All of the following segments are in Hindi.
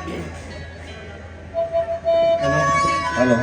Hello hello.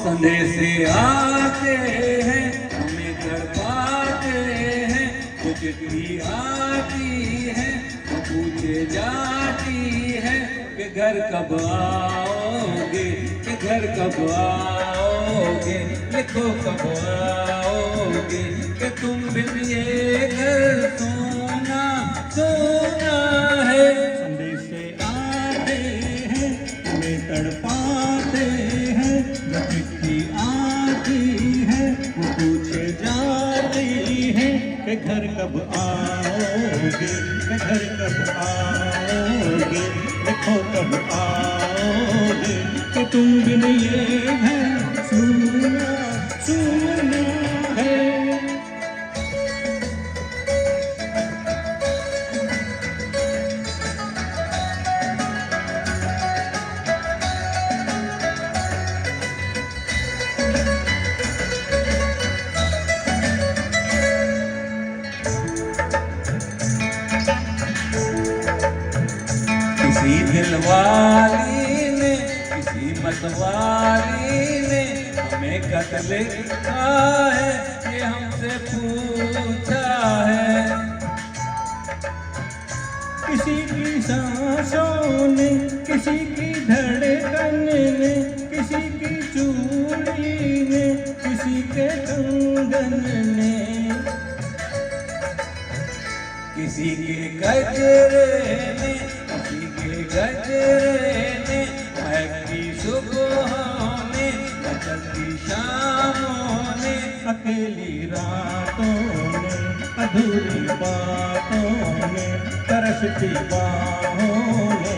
संदेश आते हैं हमें तड़पाते हैं, वो चिट्ठी आती है वो पूछे जाती है कि घर कब आओगे, कि घर कब आओगे, लिखो कब आओगे, कि तुम बिन ये घर सोना सोना है। संदेश आते हैं हमें तड़पाते हैं, चिट्ठी आती है वो पूछे जाती है कि घर कब आओगे, कि घर कब आओगे, लिखो कब आओगे, कि तुम बिन ये घर सुना सुना है। किसी दिलवाली ने किसी मतवाली ने हमें खत लिखा है, ये हमसे पूछा है। किसी की सांसों ने, किसी की धड़कन ने, किसी की चूड़ी ने, किसी के कंगन ने, किसी के गजरे ने, किसी के गजरे ने, महकती सुबहों ने, मचलती शामों ने, अकेली रातों ने, अधूरी बातों ने, तरसती बाहों ने,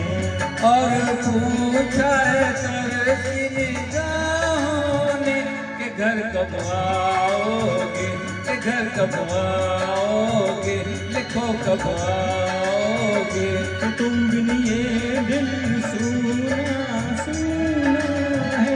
और पूछा है तरसी निगाहों ने कि घर कब आओगे, कि घर कब आओगे, लिखो कब आओगे, कि तुम बिन ये दिल सुना सुना है।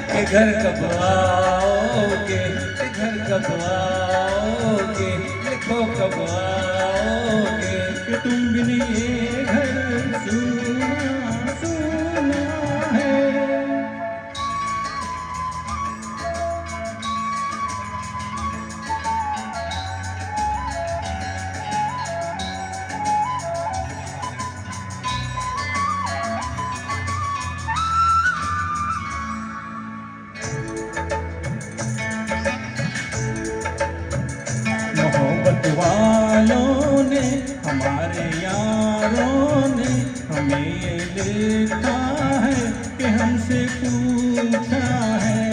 कि घर कब आओगे, कि घर कब आओगे, लिखो कब आओगे, कि तुम बिन ये घर सुना सुना है। मोहब्बत वालों ने, हमारे यारों ने हमें ये लिखा है कि हमसे पूछा है।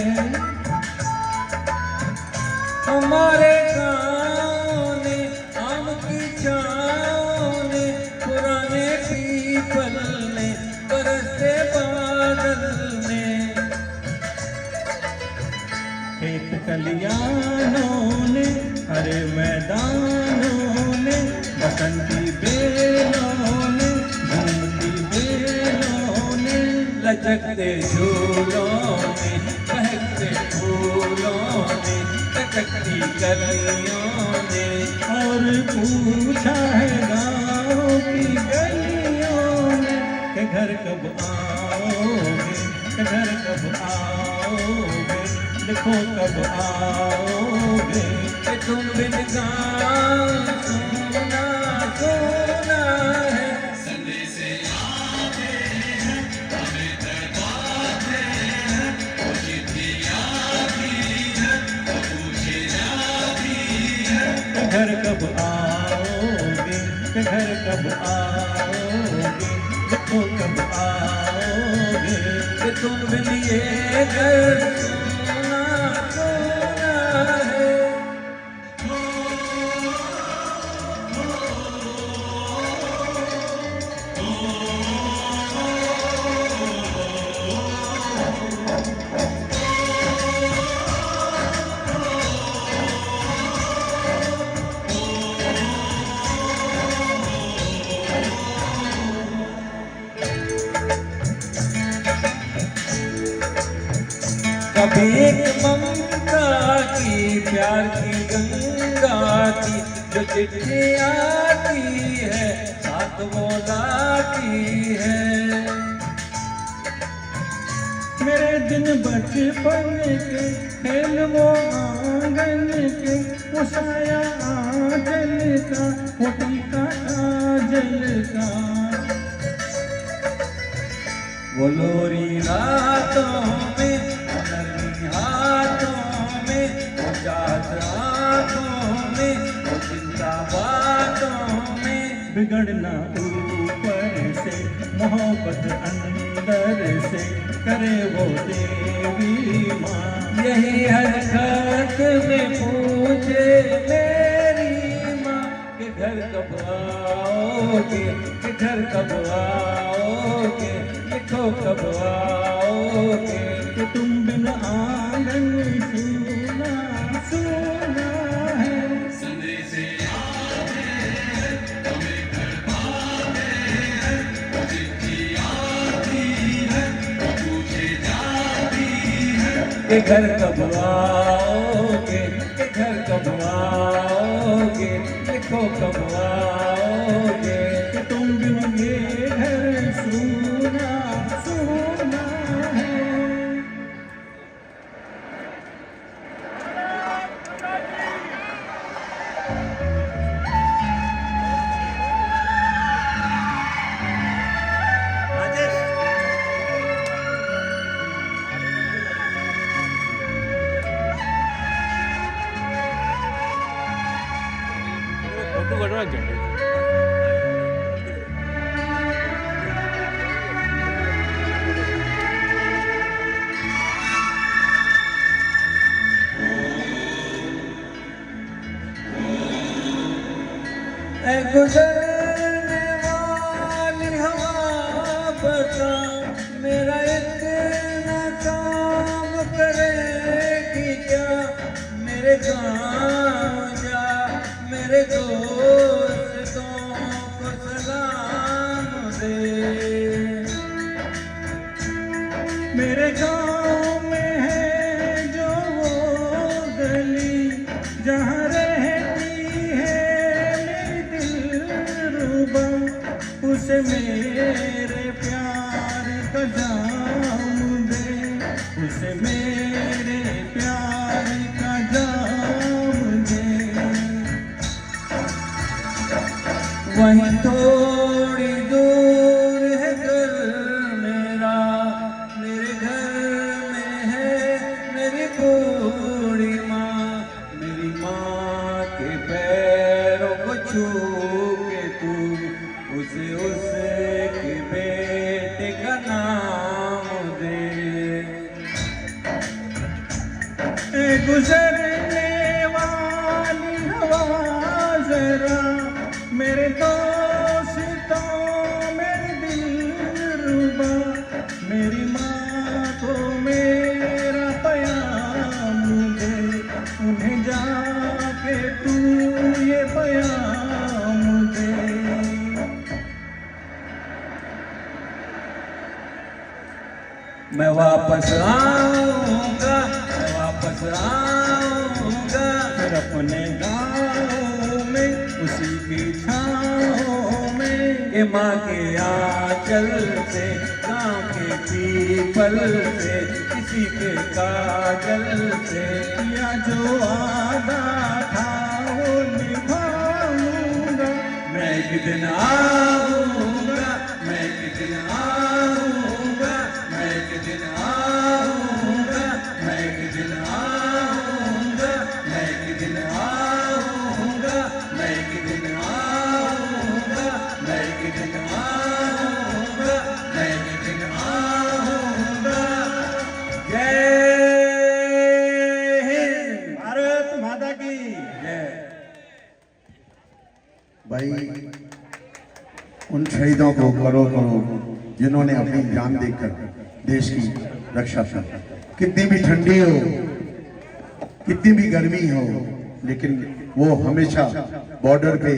हमारे गाँव ने, आम की छाँव ने, पुराने पीपल ने, बरसते बादल ने, खेत कलियानों ने, हरे मैदानों ने, बसंती बेलों ने, घूमती बेलों ने, लचकते झूलों ने, बहकते फूलों ने, टकटकी कलियों ने, और पूछा है गाँव की गलियों ने कि घर कब आओगे, कि घर कब आओगे, लिखो कब आओगे, कि तुम बिन गाँव सोना सोना है। संदेश आते हैं हमें तड़पाते हैं, वो चिट्ठी तुम बिन ये घर सोना सोना है। कभी एक ममता की प्यार की गंगा की जो चिट्ठी आती है साथ वो लाती है। मेरे दिन बचपन के खेल वो आंगन के, वो साया आंचल का, वो टीका काजल का, वो लोरी रातों में, नरमी हाथों में, वो जात आँखों में, वो चिंता बातों में। बिगड़ना ऊपर से, मोहब्बत अंदर से, करे वो देवी माँ। यही हर खत में पूछे मेरी माँ कि घर कब आओगे, कि घर कब आओगे, लिखो कब आओगे। कि तुम बिन आंगन सूना सूना है। कि घर कब आओगे, कि घर कब आओगे, लिखो कब आओगे। कि तुम बिन ये घर सूना सूना है। फोटो कटवा के गुजरने वाली हवा बता, मेरा इतना काम करेगी क्या। मेरे गाँव जा, मेरे दोस्तों को सलाम दे। मेरे गाँव में है जो वो गली, जहाँ रहती है मेरी दिलरुबा, उसे मेरे प्यार का जाम दे, उसे मेरे प्यार का जाम दे। वहीं थोड़ी दूर है घर मेरा, मेरे घर में है मेरी बूढ़ी माँ। मेरी माँ के पैरों को छू के तू उसे उसके बेटे का नाम दे। गुजरने वाली हवा जरा, मेरे दोस्तों मेरी दिलरुबा, मेरी माँ को मेरा प्याम दे, उन्हें जाके तू ये प्याम दे। मैं वापस आऊँगा, मैं वापस आऊँगा। फिर अपने गाँव में उसी की छाँव में, ये माँ के आंचल से, गाँव के पीपल से, किसी के काजल से, या जो वादा था वो निभाऊंगा। मैं एक दिन आऊँगा, मैं एक दिन आऊँगा, मैं एक दिन आऊँगा, मैं एक दिन आऊँगा, मैं एक दिन आऊँगा, मैं एक दिन आऊँगा, मैं एक दिन आऊँगा, मैं एक दिन आऊँगा। शहीदों को करो करो जिन्होंने अपनी जान देकर देश की रक्षा की। कितनी भी ठंडी हो, कितनी भी गर्मी हो, लेकिन वो हमेशा बॉर्डर पे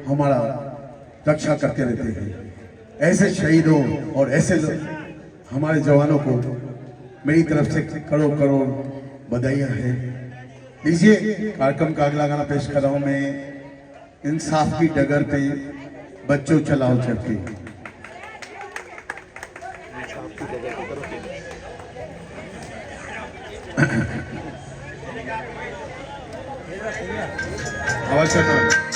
हमारा रक्षा करते रहते हैं। ऐसे शहीदों और ऐसे हमारे जवानों को मेरी तरफ से करोड़ करोड़ बधाइयाँ हैं। लीजिए कार्यक्रम का अगला गाना पेश कर रहा हूँ मैं, इंसाफ की डगर पे बच्चों चलाओ चरखे। आवाज करना।